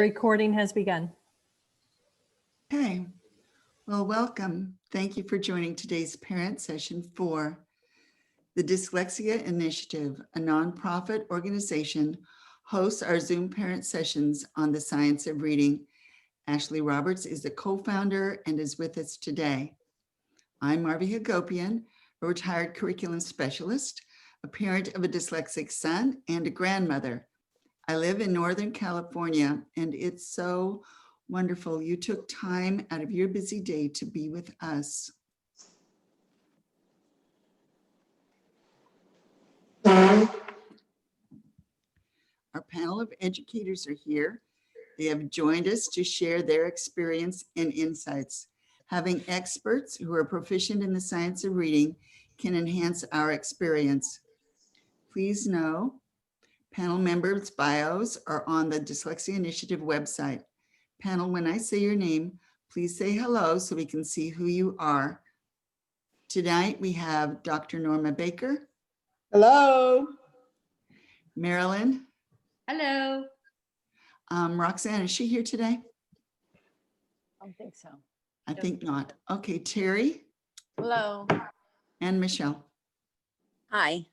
Recording has begun. Okay, well, welcome. Thank you for joining today's parent session for the Dyslexia Initiative, a nonprofit organization, hosts our Zoom parent sessions on the science of reading. Ashley Roberts is the co-founder and is with us today. I'm Marvilene Hagopian, a retired curriculum specialist, a parent of a dyslexic son, and a grandmother. I live in Northern California, and it's so wonderful you took time out of your busy day to be with us. Our panel of educators are here. They have joined us to share their experience and insights. Having experts who are proficient in the science of reading can enhance our experience. Please know, panel members' bios are on the Dyslexia Initiative website. Panel, when I say your name, please say hello so we can see who you are. Tonight we have Dr. Norma Baker. Hello. Marilyn. Hello. Roxanne, is she here today? I don't think so. I think not. Okay, Terry. Hello. And Michelle. Hi.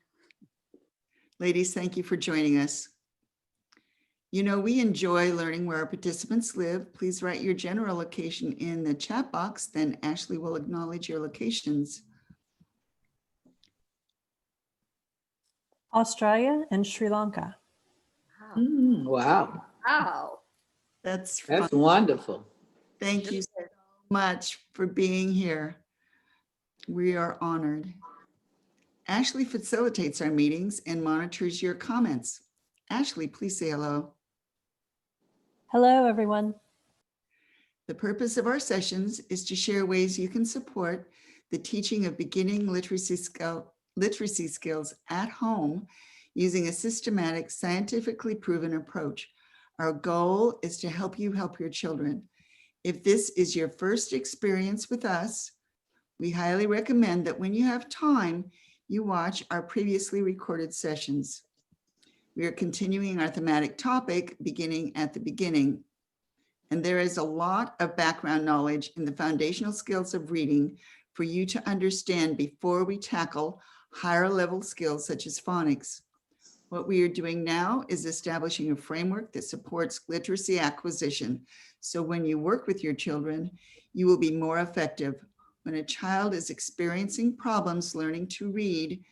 Ladies, thank you for joining us. You know, we enjoy learning where our participants live. Please write your general location in the chat box, then Ashley will acknowledge your locations. Australia and Sri Lanka. Wow. Wow. That's Wonderful. Thank you so much for being here. We are honored. Ashley facilitates our meetings and monitors your comments. Ashley, please say hello. Hello, everyone. The purpose of our sessions is to share ways you can support the teaching of beginning literacy skills at home using a systematic, scientifically proven approach. Our goal is to help you help your children. If this is your first experience with us, we highly recommend that when you have time, you watch our previously recorded sessions. We are continuing our thematic topic, beginning at the beginning. And there is a lot of background knowledge in the foundational skills of reading for you to understand before we tackle higher level skills such as phonics. What we are doing now is establishing a framework that supports literacy acquisition. So when you work with your children, you will be more effective. When a child is experiencing problems learning to read,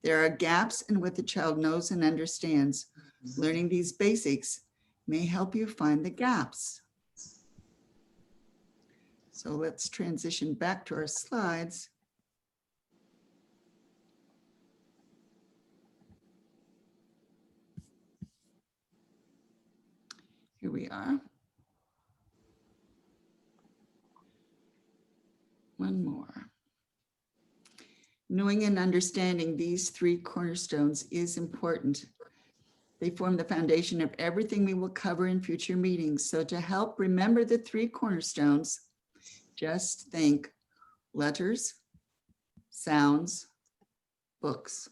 there are gaps in what the child knows and understands. Learning these basics may help you find the gaps. So let's transition back to our slides. Here we are. One more. Knowing and understanding these three cornerstones is important. They form the foundation of everything we will cover in future meetings. So to help remember the three cornerstones, just think letters, sounds, books.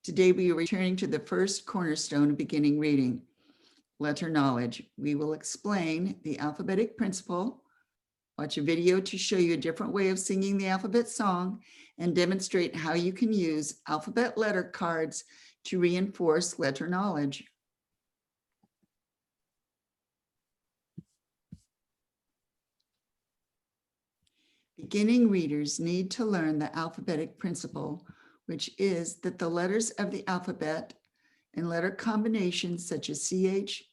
Today we are returning to the first cornerstone of beginning reading, letter knowledge. We will explain the alphabetic principle, watch a video to show you a different way of singing the alphabet song, and demonstrate how you can use alphabet letter cards to reinforce letter knowledge. Beginning readers need to learn the alphabetic principle, which is that the letters of the alphabet and letter combinations such as CH,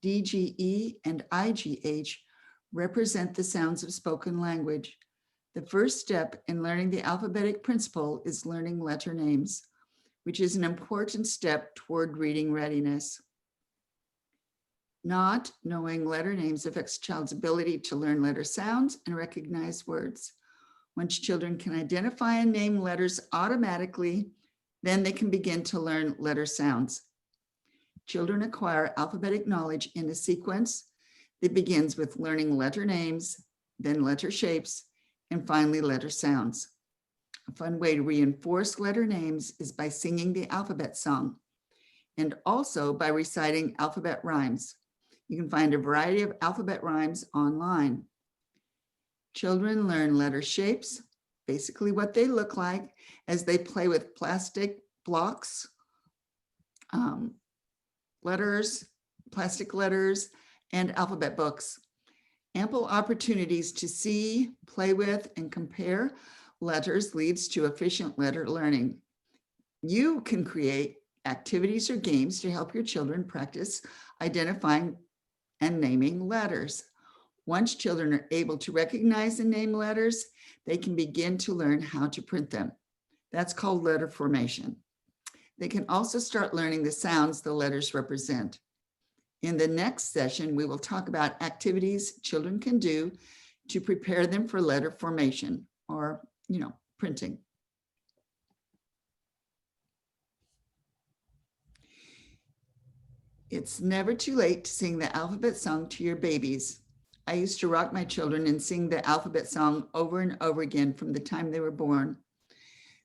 DGE, and IGH represent the sounds of spoken language. The first step in learning the alphabetic principle is learning letter names, which is an important step toward reading readiness. Not knowing letter names affects a child's ability to learn letter sounds and recognize words. Once children can identify and name letters automatically, then they can begin to learn letter sounds. Children acquire alphabetic knowledge in a sequence that begins with learning letter names, then letter shapes, and finally letter sounds. A fun way to reinforce letter names is by singing the alphabet song and also by reciting alphabet rhymes. You can find a variety of alphabet rhymes online. Children learn letter shapes, basically what they look like, as they play with plastic blocks, letters, plastic letters, and alphabet books. Ample opportunities to see, play with, and compare letters leads to efficient letter learning. You can create activities or games to help your children practice identifying and naming letters. Once children are able to recognize and name letters, they can begin to learn how to print them. That's called letter formation. They can also start learning the sounds the letters represent. In the next session, we will talk about activities children can do to prepare them for letter formation or, printing. It's never too late to sing the alphabet song to your babies. I used to rock my children and sing the alphabet song over and over again from the time they were born.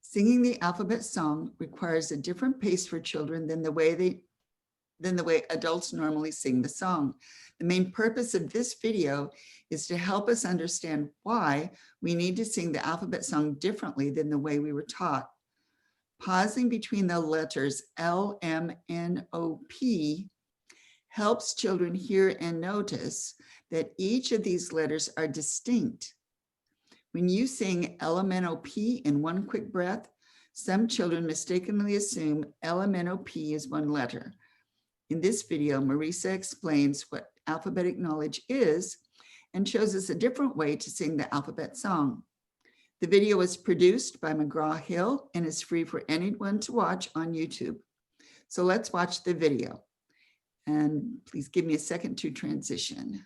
Singing the alphabet song requires a different pace for children than the way adults normally sing the song. The main purpose of this video is to help us understand why we need to sing the alphabet song differently than the way we were taught. Pausing between the letters L, M, N, O, P helps children hear and notice that each of these letters are distinct. When you sing LMNOP in one quick breath, some children mistakenly assume LMNOP is one letter. In this video, Marisa explains what alphabetic knowledge is and shows us a different way to sing the alphabet song. The video was produced by McGraw-Hill and is free for anyone to watch on YouTube. So let's watch the video. And please give me a second to transition.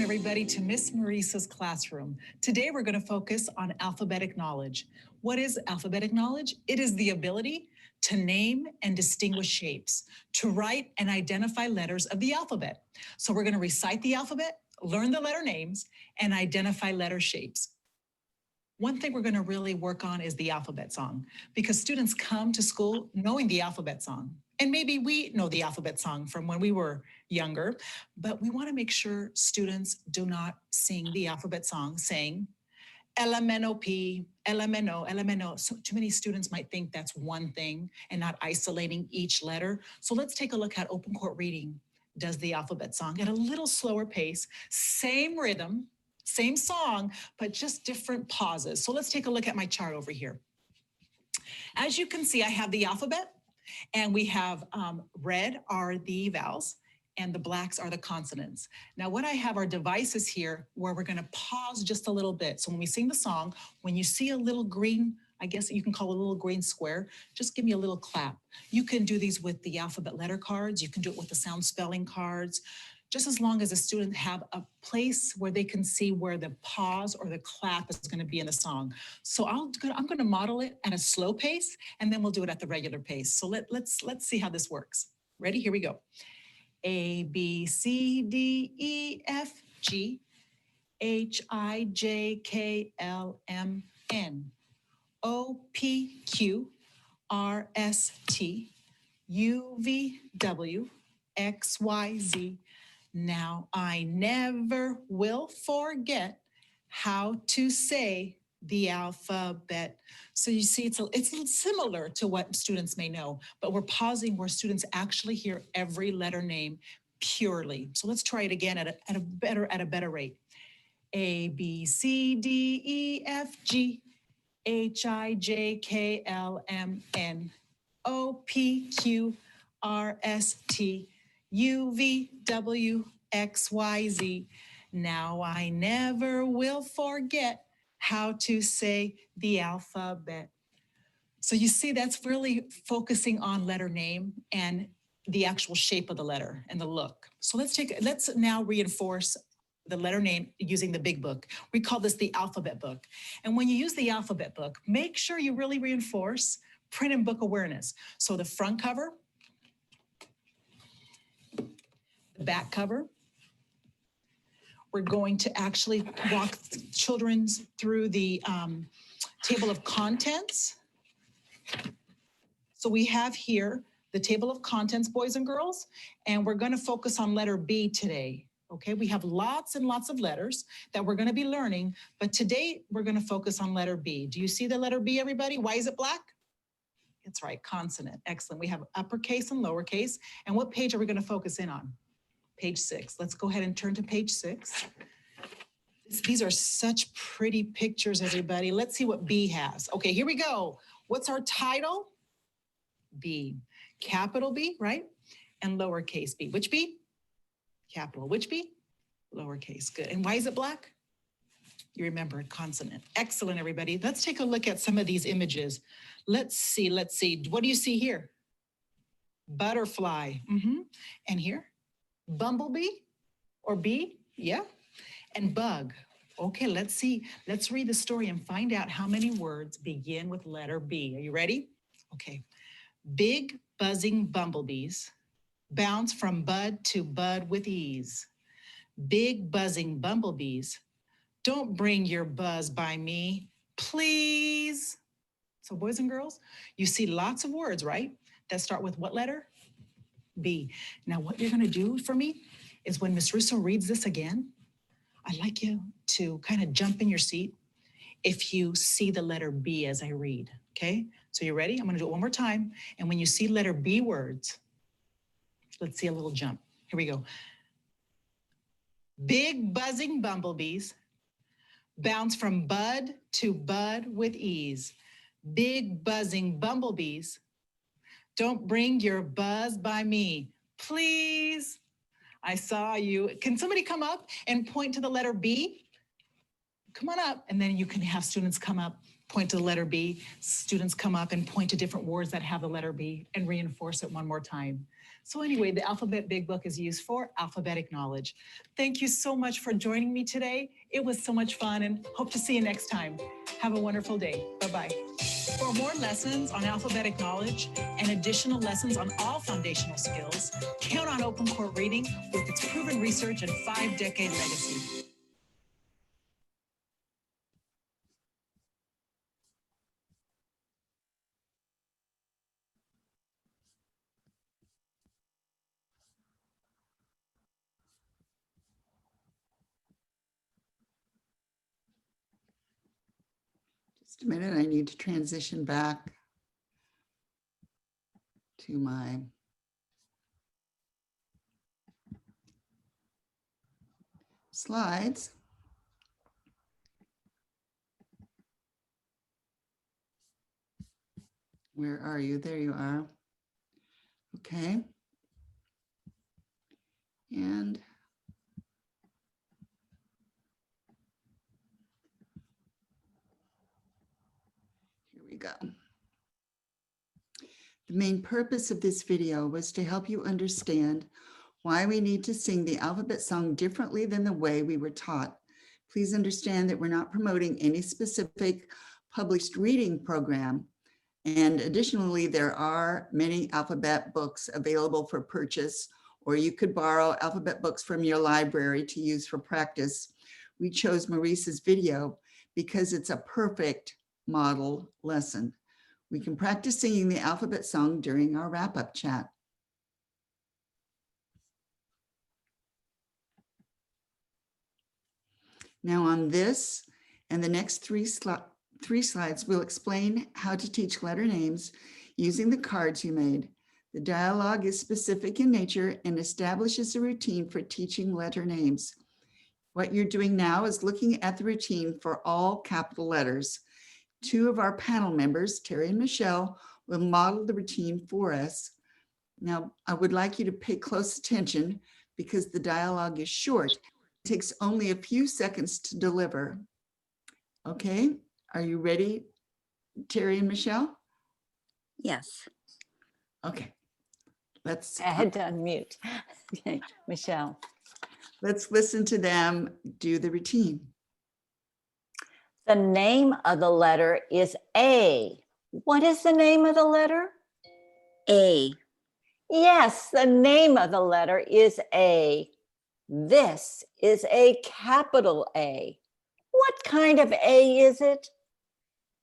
Everybody to Miss Marisa's classroom. Today we're going to focus on alphabetic knowledge. What is alphabetic knowledge? It is the ability to name and distinguish shapes, to write and identify letters of the alphabet. So we're going to recite the alphabet, learn the letter names, and identify letter shapes. One thing we're going to really work on is the alphabet song, because students come to school knowing the alphabet song. And maybe we know the alphabet song from when we were younger, but we want to make sure students do not sing the alphabet song saying LMNOP, LMNO, LMNO. So too many students might think that's one thing and not isolating each letter. So let's take a look at Open Court Reading does the alphabet song at a little slower pace, same rhythm, same song, but just different pauses. So let's take a look at my chart over here. As you can see, I have the alphabet. And we have red are the vowels and the blacks are the consonants. Now what I have are devices here where we're going to pause just a little bit. So when we sing the song, when you see a little green, I guess you can call it a little green square, just give me a little clap. You can do these with the alphabet letter cards. You can do it with the sound spelling cards. Just as long as a student have a place where they can see where the pause or the clap is going to be in the song. So I'm going to model it at a slow pace, and then we'll do it at the regular pace. So let's see how this works. Ready? Here we go. A, B, C, D, E, F, G, H, I, J, K, L, M, N, O, P, Q, R, S, T, U, V, W, X, Y, Z. Now I never will forget how to say the alphabet. So you see, it's similar to what students may know, but we're pausing where students actually hear every letter name purely. So let's try it again at a better rate. A, B, C, D, E, F, G, H, I, J, K, L, M, N, O, P, Q, R, S, T, U, V, W, X, Y, Z. Now I never will forget how to say the alphabet. So you see, that's really focusing on letter name and the actual shape of the letter and the look. So let's now reinforce the letter name using the big book. We call this the alphabet book. And when you use the alphabet book, make sure you really reinforce print and book awareness. So the front cover, the back cover, we're going to actually walk children through the table of contents. So we have here the table of contents, boys and girls, and we're going to focus on letter B today. Okay, we have lots and lots of letters that we're going to be learning, but today we're going to focus on letter B. Do you see the letter B, everybody? Why is it black? That's right, consonant. Excellent. We have uppercase and lowercase. And what page are we going to focus in on? Page 6. Let's go ahead and turn to page 6. These are such pretty pictures, everybody. Let's see what B has. Okay, here we go. What's our title? B. Capital B, right? And lowercase b. Which B? Capital. Which B? Lowercase. Good. And why is it black? You remember consonant. Excellent, everybody. Let's take a look at some of these images. Let's see. What do you see here? Butterfly. And here? Bumblebee or bee? Yeah. And bug. Okay, let's see. Let's read the story and find out how many words begin with letter B. Are you ready? Okay. Big buzzing bumblebees bounce from bud to bud with ease. Big buzzing bumblebees, don't bring your buzz by me, please. So boys and girls, you see lots of words, right? That start with what letter? B. Now what you're gonna do for me is when Miss Russo reads this again, I'd like you to kind of jump in your seat if you see the letter B as I read, okay? So you ready? I'm gonna do it one more time. And when you see letter B words, let's see a little jump. Here we go. Big buzzing bumblebees bounce from bud to bud with ease. Big buzzing bumblebees, don't bring your buzz by me, please. I saw you. Can somebody come up and point to the letter B? Come on up, and then you can have students come up, point to the letter B. Students come up and point to different words that have the letter B and reinforce it one more time. So anyway, the Alphabet Big Book is used for alphabetic knowledge. Thank you so much for joining me today. It was so much fun and hope to see you next time. Have a wonderful day. Bye-bye. For more lessons on alphabetic knowledge and additional lessons on all foundational skills, count on Open Court Reading with its proven research and 5-decade legacy. Just a minute, I need to transition back to my slides. Where are you? There you are. Okay. And here we go. The main purpose of this video was to help you understand why we need to sing the alphabet song differently than the way we were taught. Please understand that we're not promoting any specific published reading program. And additionally, there are many alphabet books available for purchase, or you could borrow alphabet books from your library to use for practice. We chose Maurice's video because it's a perfect model lesson. We can practice singing the alphabet song during our wrap-up chat. Now on this and the next three slides, we'll explain how to teach letter names using the cards you made. The dialogue is specific in nature and establishes a routine for teaching letter names. What you're doing now is looking at the routine for all capital letters. Two of our panel members, Terry and Michelle, will model the routine for us. Now, I would like you to pay close attention because the dialogue is short. It takes only a few seconds to deliver. Okay, are you ready, Terry and Michelle? Yes. Okay, let's I had to unmute. Okay, Michelle. Let's listen to them do the routine. The name of the letter is A. What is the name of the letter? A, Yes, the name of the letter is A. This is a capital A. What kind of A is it?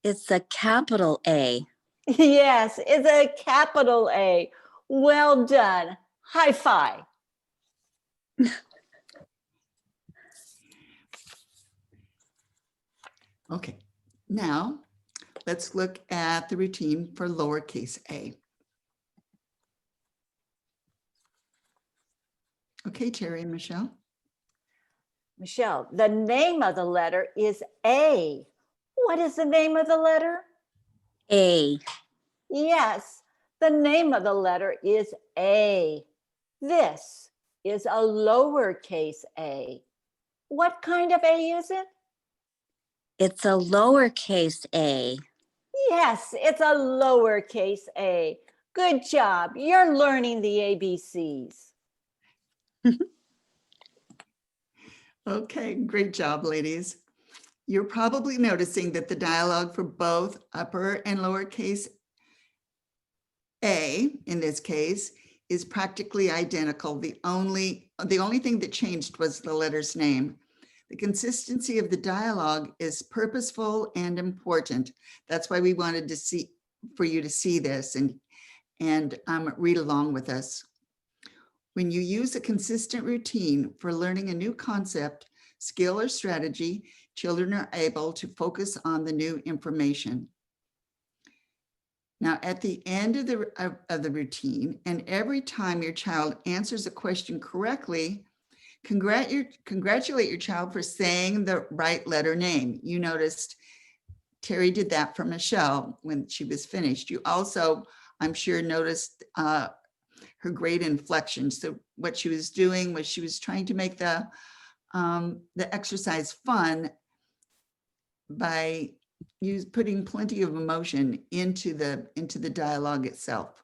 it's a capital A. Yes, it's a capital A. Well done. High five. Okay, now let's look at the routine for lowercase a. Okay, Terry and Michelle. Michelle, the name of the letter is A. What is the name of the letter? A, Yes, the name of the letter is A. This is a lowercase a. What kind of A is it? it's a lowercase a. Yes, it's a lowercase a. Good job. You're learning the ABCs. Okay, great job, ladies. You're probably noticing that the dialogue for both upper and lowercase a, in this case, is practically identical. The only thing that changed was the letter's name. The consistency of the dialogue is purposeful and important. That's why we wanted to see, for you to see this and read along with us. When you use a consistent routine for learning a new concept, skill, or strategy, children are able to focus on the new information. Now, at the end of the routine, and every time your child answers a question correctly, congratulate your child for saying the right letter name. You noticed Terry did that for Michelle when she was finished. You also, I'm sure, noticed her great inflection. So what she was doing was she was trying to make the exercise fun by putting plenty of emotion into the dialogue itself.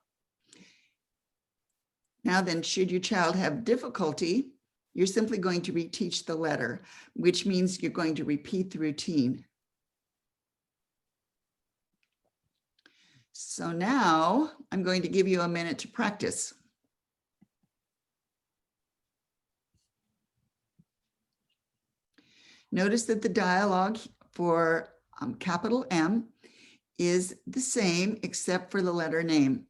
Now then, should your child have difficulty, you're simply going to reteach the letter, which means you're going to repeat the routine. So now I'm going to give you a minute to practice. Notice that the dialogue for capital M is the same except for the letter name.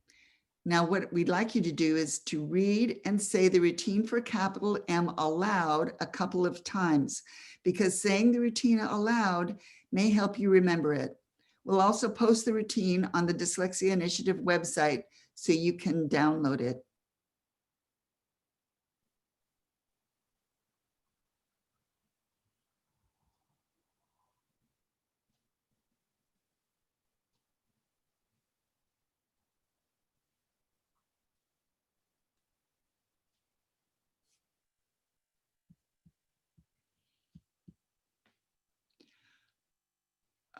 Now, what we'd like you to do is to read and say the routine for capital M aloud a couple of times, because saying the routine aloud may help you remember it. We'll also post the routine on the Dyslexia Initiative website so you can download it.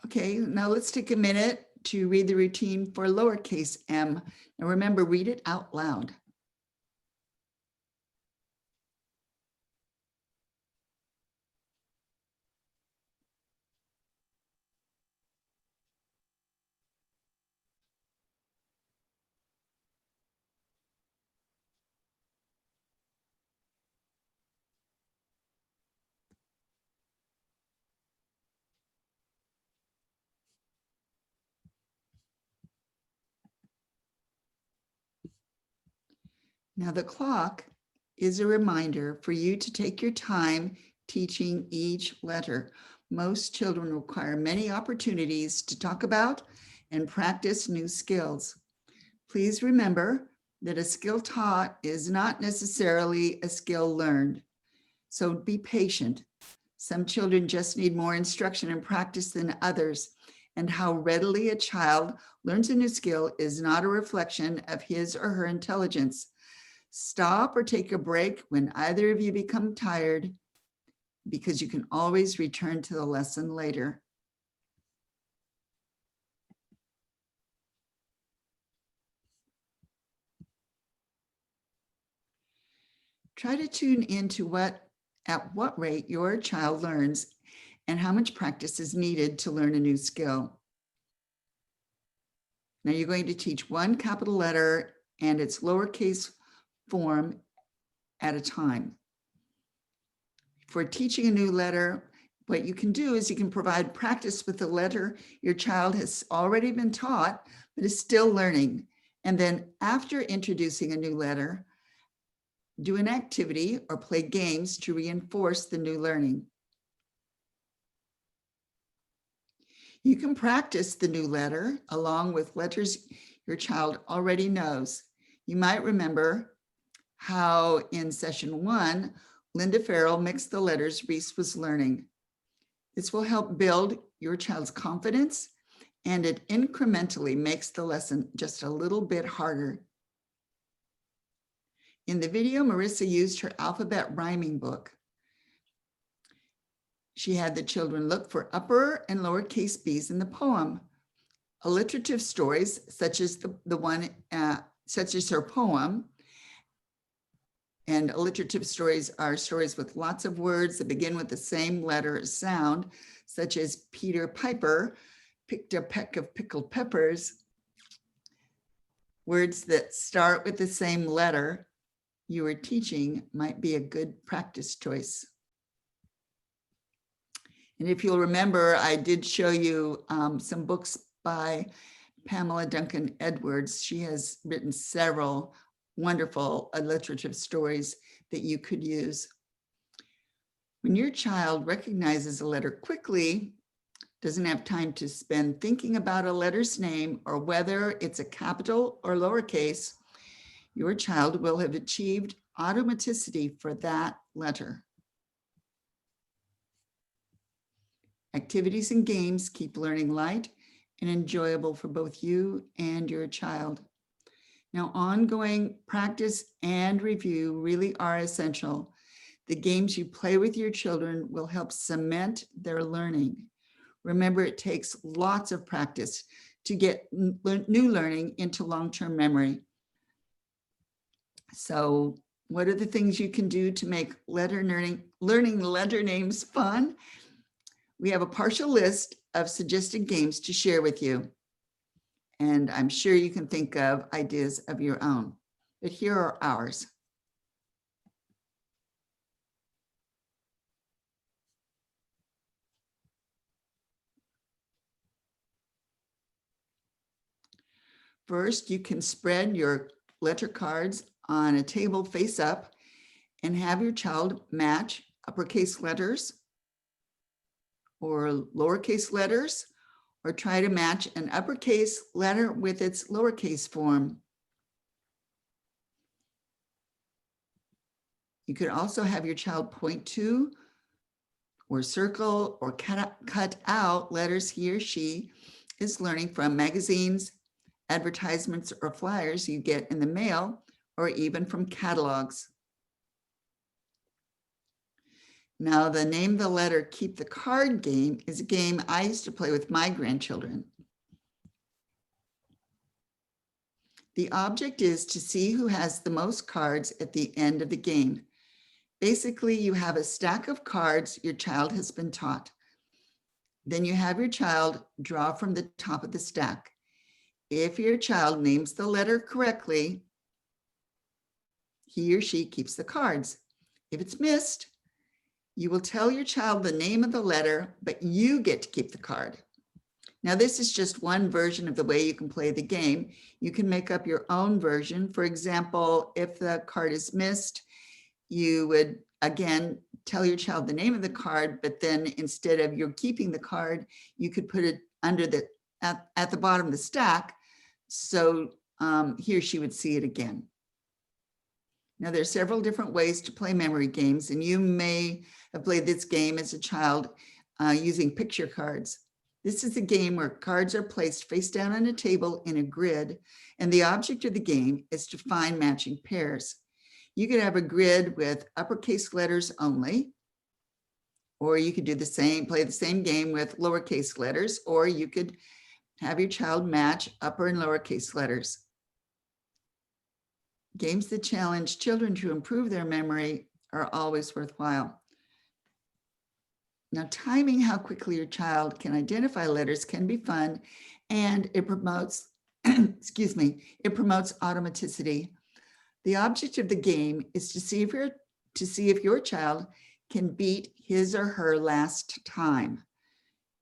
Okay, now let's take a minute to read the routine for lowercase m. Now remember, read it out loud. Now the clock is a reminder for you to take your time teaching each letter. Most children require many opportunities to talk about and practice new skills. Please remember that a skill taught is not necessarily a skill learned. So be patient. Some children just need more instruction and practice than others, and how readily a child learns a new skill is not a reflection of his or her intelligence. Stop or take a break when either of you become tired, because you can always return to the lesson later. Try to tune into what at what rate your child learns and how much practice is needed to learn a new skill. Now you're going to teach one capital letter and its lowercase form at a time. For teaching a new letter, what you can do is you can provide practice with the letter your child has already been taught, but is still learning. And then after introducing a new letter, do an activity or play games to reinforce the new learning. You can practice the new letter along with letters your child already knows. You might remember how in session 1, Linda Farrell mixed the letters Reese was learning. This will help build your child's confidence, and it incrementally makes the lesson just a little bit harder. In the video, Marissa used her alphabet rhyming book. She had the children look for upper and lowercase b's in the poem. Alliterative stories, such as such as her poem, and alliterative stories are stories with lots of words that begin with the same letter or sound, such as Peter Piper picked a peck of pickled peppers. Words that start with the same letter you are teaching might be a good practice choice. And if you'll remember, I did show you some books by Pamela Duncan Edwards. She has written several wonderful alliterative stories that you could use. When your child recognizes a letter quickly, doesn't have time to spend thinking about a letter's name or whether it's a capital or lowercase, your child will have achieved automaticity for that letter. Activities and games keep learning light and enjoyable for both you and your child. Now, ongoing practice and review really are essential. The games you play with your children will help cement their learning. Remember, it takes lots of practice to get new learning into long-term memory. So what are the things you can do to make learning letter names fun? We have a partial list of suggested games to share with you. And I'm sure you can think of ideas of your own, but here are ours. First, you can spread your letter cards on a table face up and have your child match uppercase letters or lowercase letters, or try to match an uppercase letter with its lowercase form. You could also have your child point to or circle or cut out letters he or she is learning from magazines, advertisements, or flyers you get in the mail, or even from catalogs. Now, the Name the Letter, Keep the Card game is a game I used to play with my grandchildren. The object is to see who has the most cards at the end of the game. Basically, you have a stack of cards your child has been taught. Then you have your child draw from the top of the stack. If your child names the letter correctly, he or she keeps the cards. If it's missed, you will tell your child the name of the letter, but you get to keep the card. Now, this is just one version of the way you can play the game. You can make up your own version. For example, if the card is missed, you would, again, tell your child the name of the card, but then instead of you're keeping the card, you could put it under at the bottom of the stack, so he or she would see it again. Now, there are several different ways to play memory games, and you may have played this game as a child using picture cards. This is a game where cards are placed face down on a table in a grid, and the object of the game is to find matching pairs. You could have a grid with uppercase letters only, or you could do the same, play the same game with lowercase letters, or you could have your child match upper and lowercase letters. Games that challenge children to improve their memory are always worthwhile. Now, timing how quickly your child can identify letters can be fun, and it promotes, excuse me, it promotes automaticity. The object of the game is to see if your child can beat his or her last time.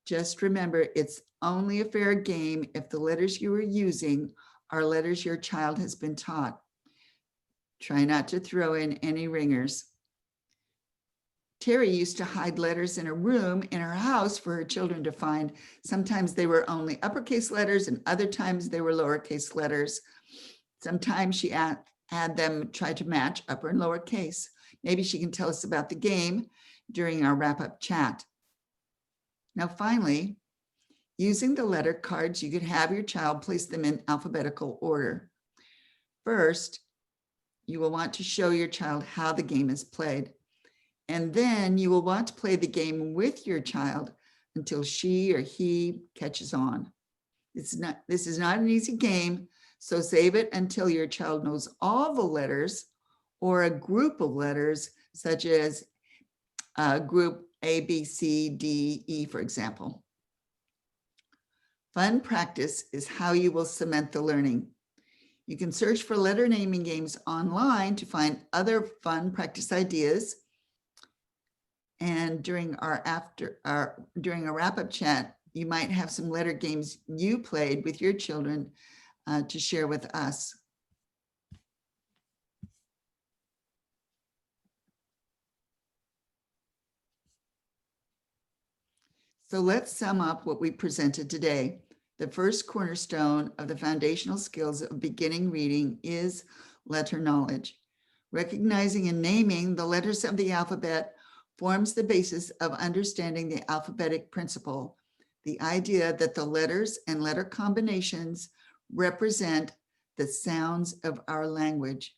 Just remember, it's only a fair game if the letters you are using are letters your child has been taught. Try not to throw in any ringers. Terry used to hide letters in a room in her house for her children to find. Sometimes they were only uppercase letters and other times they were lowercase letters. Sometimes she had them try to match upper and lower case. Maybe she can tell us about the game during our wrap-up chat. Now, finally, using the letter cards, you could have your child place them in alphabetical order. First, you will want to show your child how the game is played. And then you will want to play the game with your child until she or he catches on. This is not an easy game, so save it until your child knows all the letters or a group of letters, such as group A, B, C, D, E, for example. Fun practice is how you will cement the learning. You can search for letter naming games online to find other fun practice ideas. And during our wrap-up chat, you might have some letter games you played with your children to share with us. So let's sum up what we presented today. The first cornerstone of the foundational skills of beginning reading is letter knowledge. Recognizing and naming the letters of the alphabet forms the basis of understanding the alphabetic principle, the idea that the letters and letter combinations represent the sounds of our language.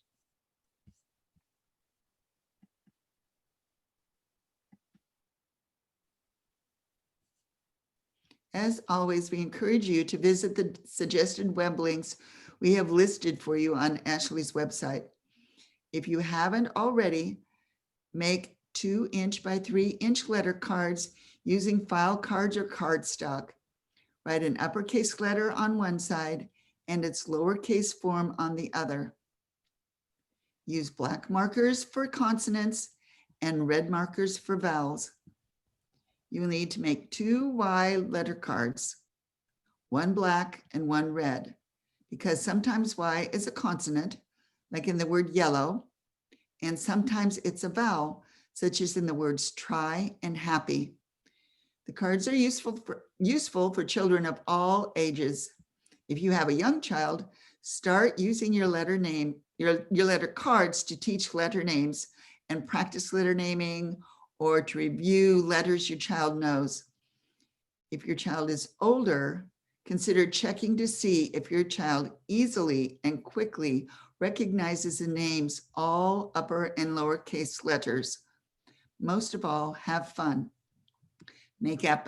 As always, we encourage you to visit the suggested web links we have listed for you on Ashley's website. If you haven't already, make 2-inch by 3-inch letter cards using file cards or cardstock. Write an uppercase letter on one side and its lowercase form on the other. Use black markers for consonants and red markers for vowels. You will need to make 2 Y letter cards, one black and one red, because sometimes Y is a consonant, like in the word yellow, and sometimes it's a vowel, such as in the words try and happy. The cards are useful for children of all ages. If you have a young child, start using your letter cards to teach letter names and practice letter naming, or to review letters your child knows. If your child is older, consider checking to see if your child easily and quickly recognizes the names, all upper and lowercase letters. Most of all, have fun. Make up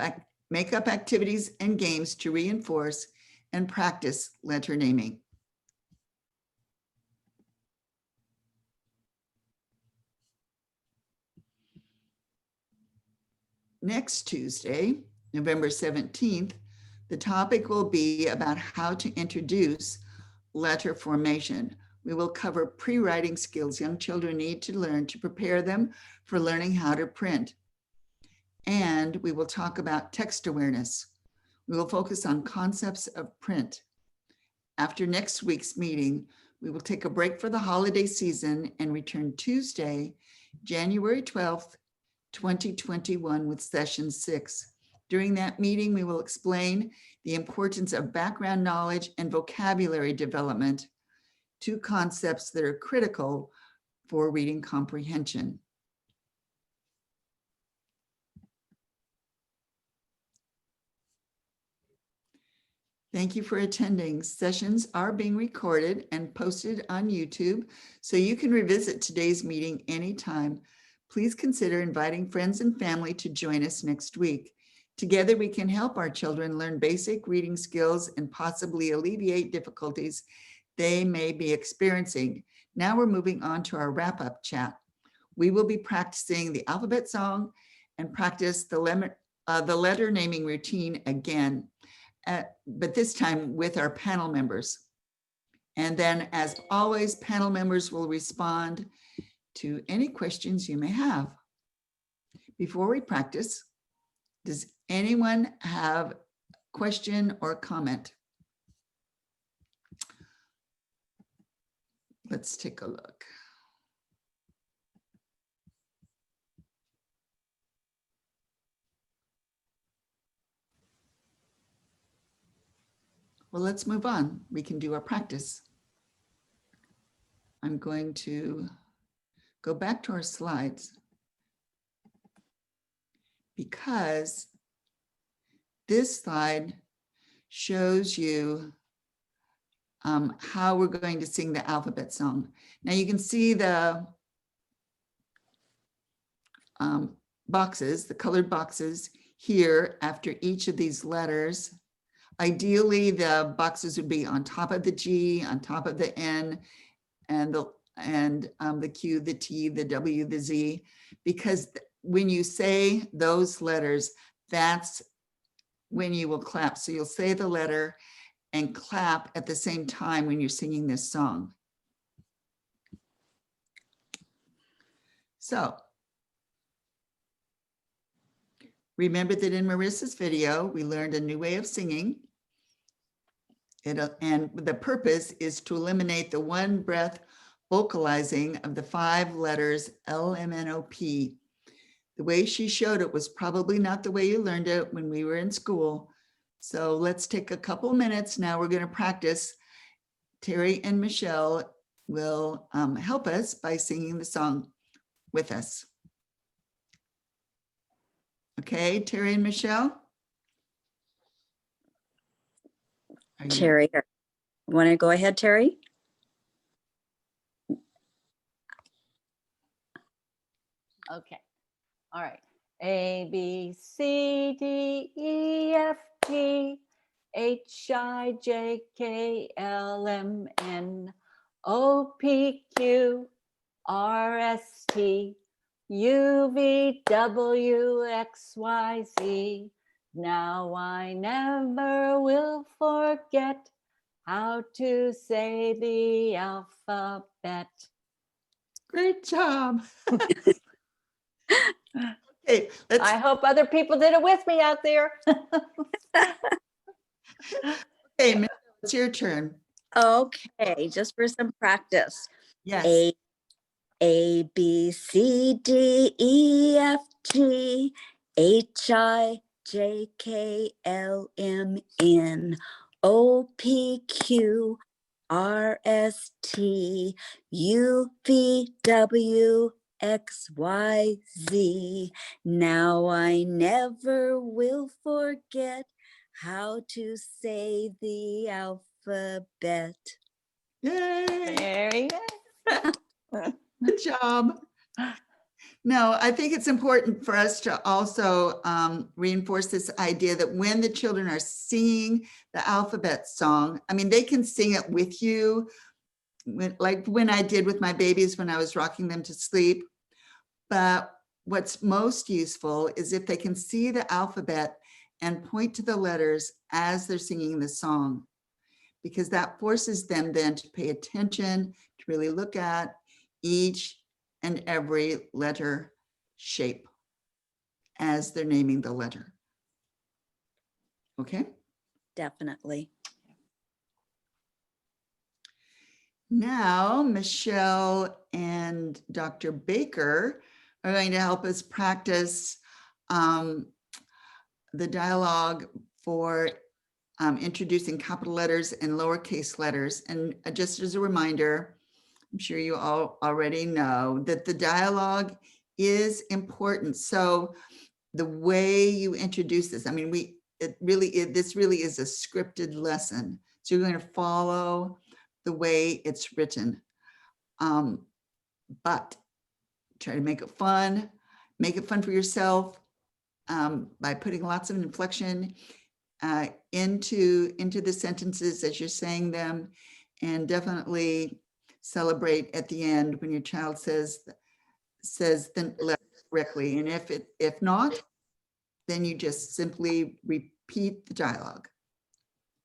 activities and games to reinforce and practice letter naming. Next Tuesday, November 17th, the topic will be about how to introduce letter formation. We will cover pre-writing skills young children need to learn to prepare them for learning how to print. And we will talk about text awareness. We will focus on concepts of print. After next week's meeting, we will take a break for the holiday season and return Tuesday, January 12th, 2021 with session 6. During that meeting, we will explain the importance of background knowledge and vocabulary development, 2 concepts that are critical for reading comprehension. Thank you for attending. Sessions are being recorded and posted on YouTube, so you can revisit today's meeting anytime. Please consider inviting friends and family to join us next week. Together, we can help our children learn basic reading skills and possibly alleviate difficulties they may be experiencing. Now we're moving on to our wrap-up chat. We will be practicing the alphabet song and practice the letter naming routine again, but this time with our panel members. And then, as always, panel members will respond to any questions you may have. Before we practice, does anyone have a question or comment? Let's take a look. Well, let's move on. We can do our practice. I'm going to go back to our slides because this slide shows you how we're going to sing the alphabet song. Now you can see the boxes, the colored boxes here after each of these letters. Ideally, the boxes would be on top of the G, on top of the N, and the Q, the T, the W, the Z, because when you say those letters, that's when you will clap. So you'll say the letter and clap at the same time when you're singing this song. So remember that in Marissa's video, we learned a new way of singing. And the purpose is to eliminate the one breath vocalizing of the 5 letters LMNOP. The way she showed it was probably not the way you learned it when we were in school. So let's take a couple minutes. Now we're going to practice. Terry and Michelle will help us by singing the song with us. Okay, Terry and Michelle? Terry, want to go ahead, Terry? Okay. All right. A, B, C, D, E, F, G, H, I, J, K, L, M, N, O, P, Q, R, S, T, U, V, W, X, Y, Z. Now I never will forget how to say the alphabet. Great job. Okay, I hope other people did it with me out there. Okay, Michelle, it's your turn. Okay, just for some practice. Yes. A, B, C, D, E, F, G, H, I, J, K, L, M, N, O, P, Q, R, S, T, U, V, W, X, Y, Z. Now I never will forget how to say the alphabet. Yay. Very good. Good job. No, I think it's important for us to also reinforce this idea that when the children are singing the alphabet song, I mean, they can sing it with you, like when I did with my babies when I was rocking them to sleep. But what's most useful is if they can see the alphabet and point to the letters as they're singing the song, because that forces them then to pay attention, to really look at each and every letter shape as they're naming the letter. Okay? Definitely. Now, Michelle and Dr. Baker are going to help us practice the dialogue for introducing capital letters and lowercase letters. And just as a reminder, I'm sure you all already know that the dialogue is important. So the way you introduce this, I mean, this really is a scripted lesson. So you're going to follow the way it's written, but try to make it fun for yourself by putting lots of inflection into the sentences as you're saying them, and definitely celebrate at the end when your child says the letter correctly. And if not, then you just simply repeat the dialogue,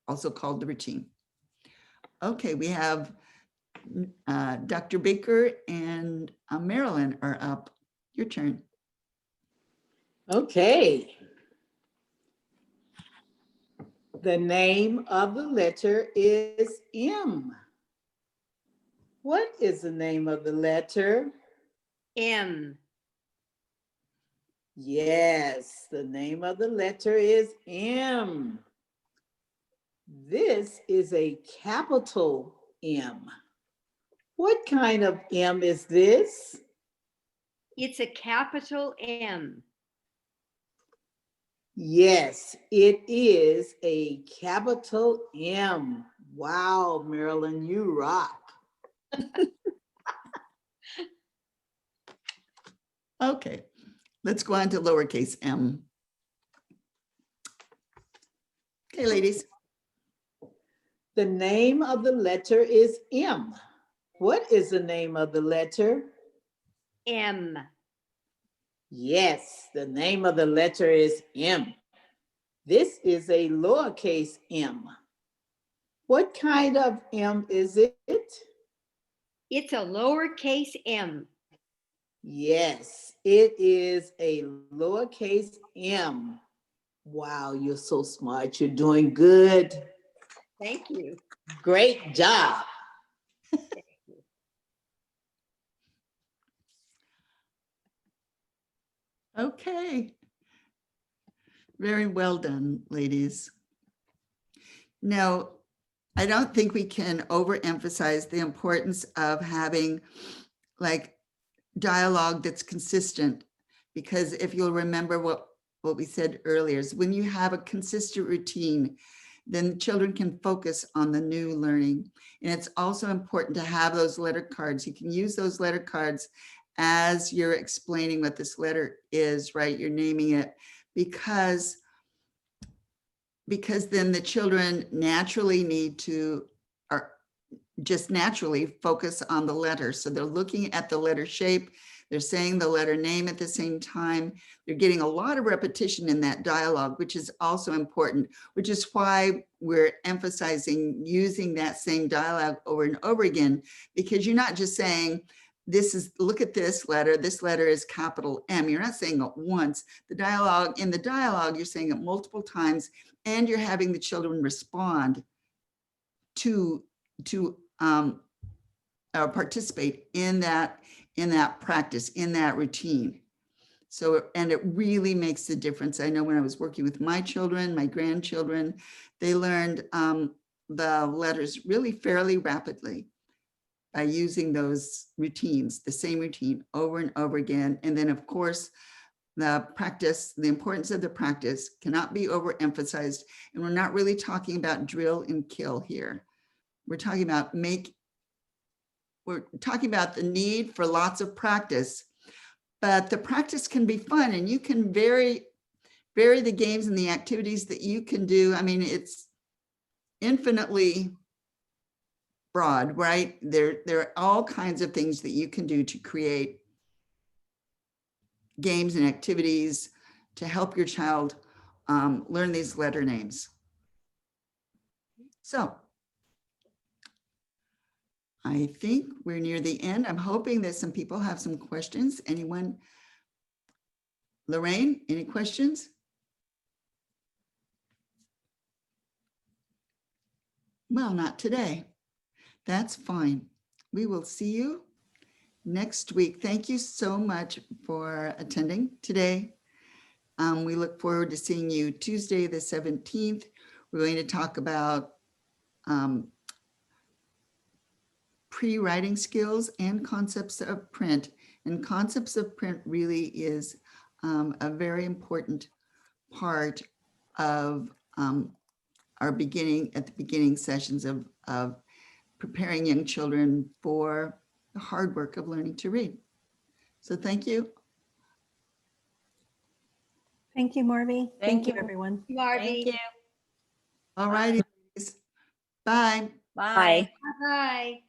also called the routine. Okay, we have Dr. Baker and Marilyn are up. Your turn. Okay. The name of the letter is M. What is the name of the letter? M. Yes, the name of the letter is M. This is a capital M. What kind of M is this? It's a capital M. Yes, it is a capital M. Wow, Marilyn, you rock. Okay, let's go on to lowercase m. Okay, ladies. The name of the letter is M. What is the name of the letter? M. Yes, the name of the letter is M. This is a lowercase m. What kind of M is it? It's a lowercase m. Yes, it is a lowercase m. Wow, you're so smart. You're doing good. Thank you. Great job. Okay. Very well done, ladies. Now, I don't think we can overemphasize the importance of having like dialogue that's consistent, because if you'll remember what we said earlier is when you have a consistent routine, then children can focus on the new learning. And it's also important to have those letter cards. You can use those letter cards as you're explaining what this letter is, right? You're naming it, because then the children naturally need to, or just naturally focus on the letter. So they're looking at the letter shape, they're saying the letter name at the same time. They're getting a lot of repetition in that dialogue, which is also important, which is why we're emphasizing using that same dialogue over and over again, because you're not just saying, look at this letter is capital M. You're not saying it once. In the dialogue, you're saying it multiple times, and you're having the children respond to participate in that practice, in that routine. So, and it really makes a difference. I know when I was working with my children, my grandchildren, they learned the letters really fairly rapidly by using those routines, the same routine over and over again. And then of course, the importance of the practice cannot be overemphasized. And we're not really talking about drill and kill here. We're talking about the need for lots of practice, but the practice can be fun, and you can vary the games and the activities that you can do. I mean, it's infinitely broad, right? There are all kinds of things that you can do to create games and activities to help your child learn these letter names. So I think we're near the end. I'm hoping that some people have some questions. Anyone? Lorraine, any questions? Well, not today. That's fine. We will see you next week. Thank you so much for attending today. We look forward to seeing you Tuesday, the 17th. We're going to talk about pre-writing skills and concepts of print. And concepts of print really is a very important part of our beginning sessions of preparing young children for the hard work of learning to read. So thank you. Thank you, Marvi. Thank Thank you, you. everyone. Marvy. Thank you. All righty. Bye. Bye. Bye. Bye.